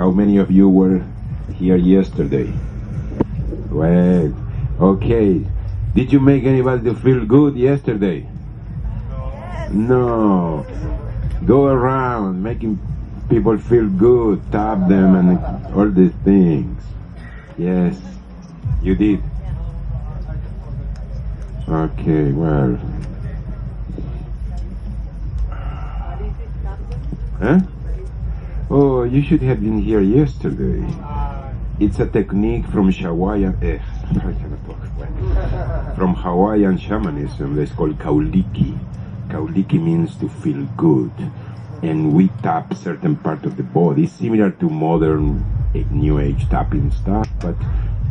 How many of you were here yesterday? Well, okay. Did you make anybody to feel good yesterday? No. Go around making people feel good, tap them and all these things. Yes, you did. Okay, well. Huh? Oh, you should have been here yesterday. It's a technique from Hawaiian, from Hawaiian shamanism. It's called kauliki. Kauliki means to feel good, and we tap certain part of the body, similar to modern New Age tapping stuff, but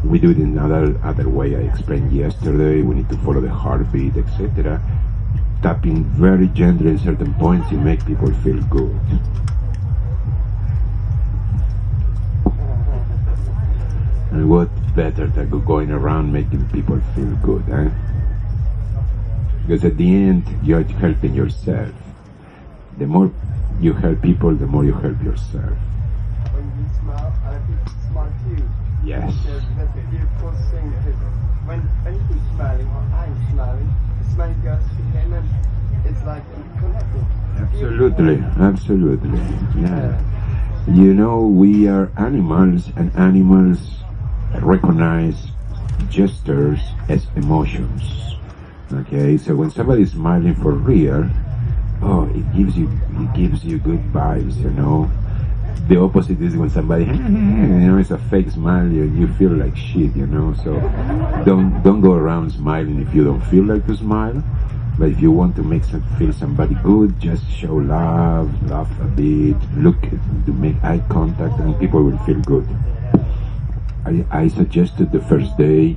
we do it in other way. I explained yesterday. We need to follow the heartbeat, etc. Tapping very gently in certain points, it makes people feel good. And what better than going around making people feel good, eh? Because at the end, you're helping yourself. The more you help people, the more you help yourself. When you smile, I think smile too. Yes. That's a beautiful thing. When he's smiling or I'm smiling, the smile goes to him and it's like connected. Absolutely, absolutely. Yeah. You know, we are animals, and animals recognize gestures as emotions. Okay, so when somebody is smiling for real, oh, it gives you good vibes, you know. The opposite is when somebody, it's a fake smile, you feel like shit, you know. So don't go around smiling if you don't feel like to smile. But if you want to feel somebody good, just show love, laugh a bit, to make eye contact, and people will feel good. I suggested the first day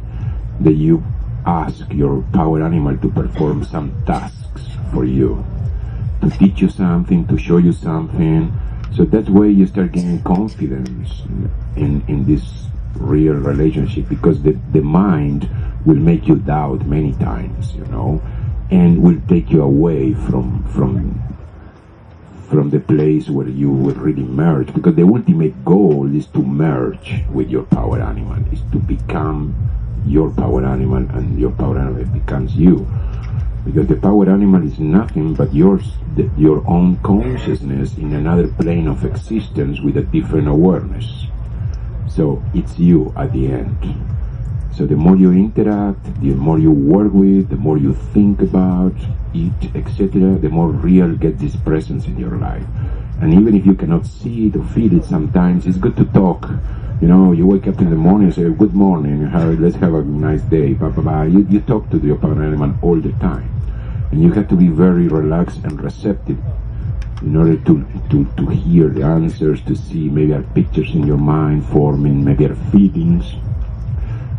that you ask your power animal to perform some tasks for you, to teach you something, to show you something, so that way you start gaining confidence in this real relationship, because the mind will make you doubt many times, you know, and will take you away from the place where you will really merge, because the ultimate goal is to merge with your power animal, is to become your power animal, and your power animal becomes you, because the power animal is nothing but your own consciousness in another plane of existence with a different awareness. So it's you at the end. So the more you interact, the more you work with, the more you think about it, etc., the more real gets this presence in your life. And even if you cannot see it or feel it sometimes, it's good to talk. You know, you wake up in the morning and say, good morning, let's have a nice day, blah, blah, blah. You talk to your power animal all the time. And you have to be very relaxed and receptive in order to hear the answers, to see maybe pictures in your mind forming, maybe feelings.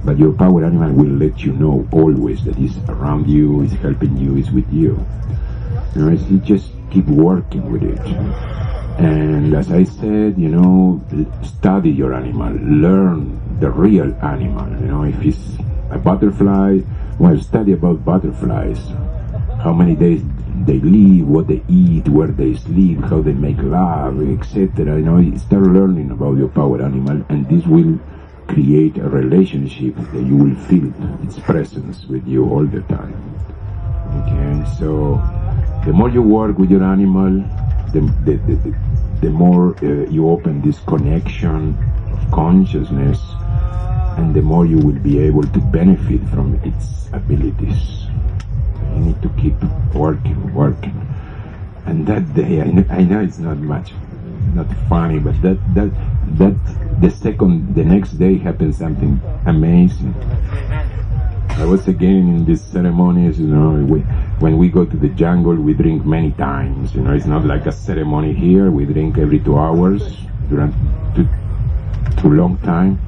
But your power animal will let you know always that he's around you, is helping you, is with you. You know, you just keep working with it. And as I said, you know, study your animal, learn the real animal. You know, if it's a butterfly, well, study about butterflies. How many days they live, what they eat, where they sleep, how they make love, etc. You know, start learning about your power animal, and this will create a relationship that you will feel its presence with you all the time. Okay, so the more you work with your animal, the more you open this connection of consciousness, and the more you will be able to benefit from its abilities. You need to keep working. And that day, I know it's not funny, but that the next day happened something amazing. I was again in these ceremonies, you know, when we go to the jungle, we drink many times, you know, it's not like a ceremony here, we drink every 2 hours, too long time,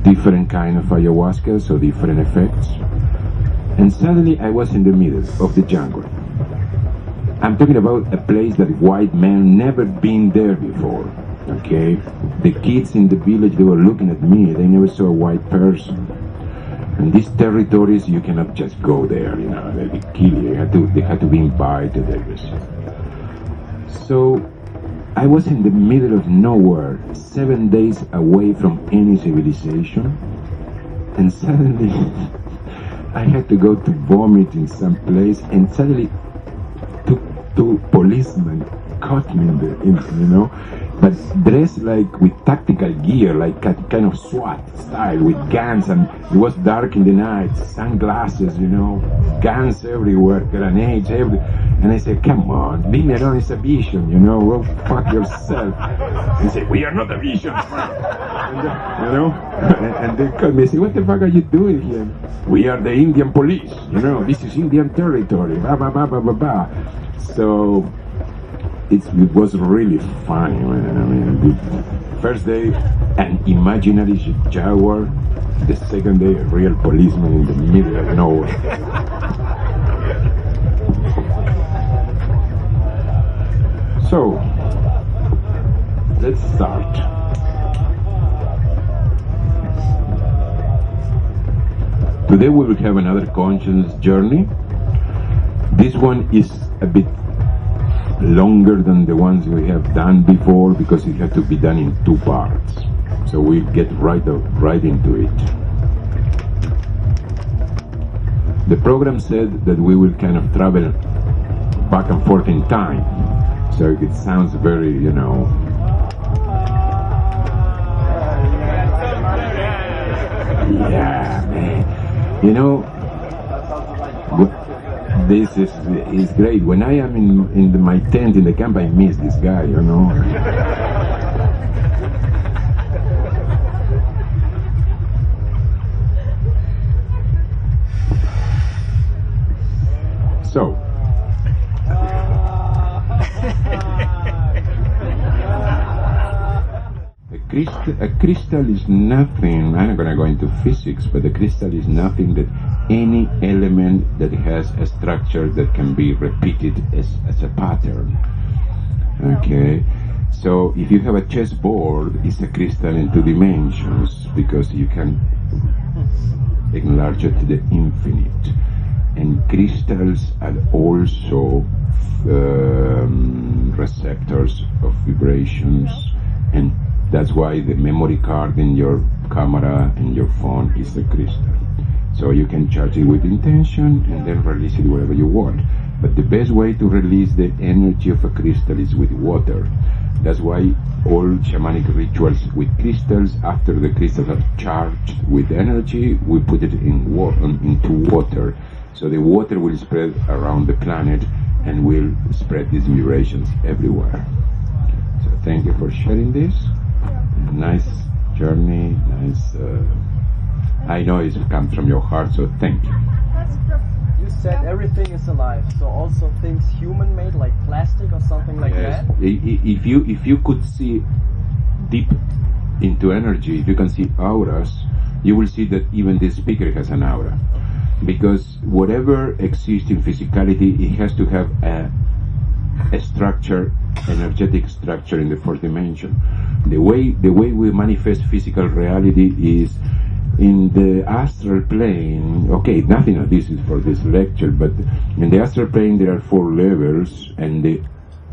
different kind of ayahuasca, so different effects. And suddenly I was in the middle of the jungle. I'm talking about a place that white men never been there before, okay? The kids in the village, they were looking at me, they never saw a white person. And these territories, you cannot just go there, you know, they kill you, they had to be invited, everything. So I was in the middle of nowhere, 7 days away from any civilization, and suddenly I had to go to vomit in some place, and suddenly two policemen caught me but dressed like with tactical gear, like a kind of SWAT style, with guns, and it was dark in the night, sunglasses, guns everywhere, grenades, and I said, come on, being alone is a vision, go fuck yourself. He said, we are not a vision. And they called me and said, what the fuck are you doing here? We are the Indian police, this is Indian territory, blah, blah, blah, blah, blah, blah. So it was really funny, man. I mean, the first day, an imaginary jaguar. The second day, a real policeman in the middle of nowhere. So, let's start. Today we will have another conscious journey. This one is a bit longer than the ones we have done before because it had to be done in 2 parts. So we'll get right into it. The program said that we will kind of travel back and forth in time. So it sounds very, yeah, man. This is great. When I am in my tent in the camp, I miss this guy, So, a crystal is nothing. I'm not going to go into physics, but a crystal is nothing that any element that has a structure that can be repeated as a pattern. Okay, so if you have a chessboard, it's a crystal in 2 dimensions because you can enlarge it to the infinite. And crystals are also receptors of vibrations, and that's why the memory card in your camera and your phone is a crystal. So you can charge it with intention and then release it wherever you want. But the best way to release the energy of a crystal is with water. That's why all shamanic rituals with crystals, after the crystals are charged with energy, we put it into water. So the water will spread around the planet and will spread these vibrations everywhere. So thank you for sharing this. Nice journey, nice. I know it comes from your heart, so thank you. You said everything is alive, so also things human-made, like plastic or something like that? If you could see deep into energy, if you can see auras, you will see that even this speaker has an aura. Because whatever exists in physicality, it has to have a structure, energetic structure in the 4th dimension. The way we manifest physical reality is in the astral plane. Okay, nothing of this is for this lecture, but in the astral plane there are 4 levels, and the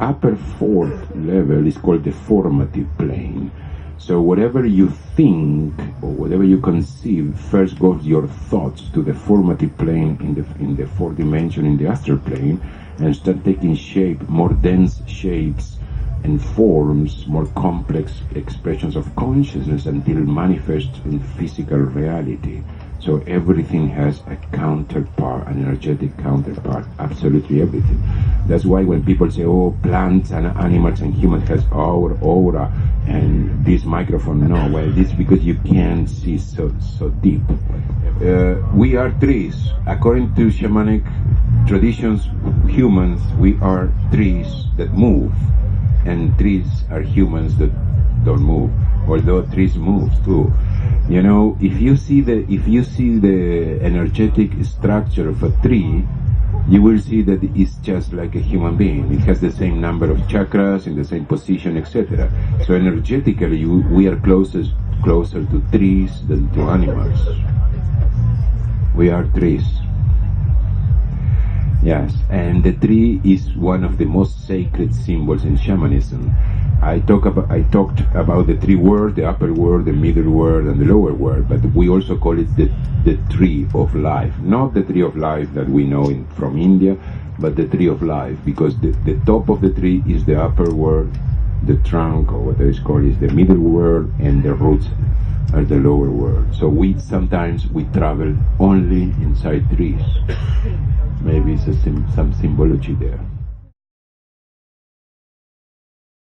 upper 4th level is called the formative plane. So whatever you think or whatever you conceive first goes your thoughts to the formative plane in the 4th dimension, in the astral plane, and start taking shape, more dense shapes and forms, more complex expressions of consciousness until it manifests in physical reality. So everything has a counterpart, an energetic counterpart, absolutely everything. That's why when people say, oh, plants and animals and humans has our aura, and this microphone, no, well, this is because you can't see so deep. We are trees. According to shamanic traditions, humans, we are trees that move, and trees are humans that don't move, although trees move too. If you see the energetic structure of a tree, you will see that it's just like a human being. It has the same number of chakras in the same position, etc. So energetically, we are closer to trees than to animals. We are trees. Yes, and the tree is one of the most sacred symbols in shamanism. I talked about the three worlds: the upper world, the middle world, and the lower world. But we also call it the tree of life, not the tree of life that we know from India, but the tree of life, because the top of the tree is the upper world, the trunk, or what is called, is the middle world, and the roots are the lower world. So sometimes we travel only inside trees. Maybe it's some symbology there.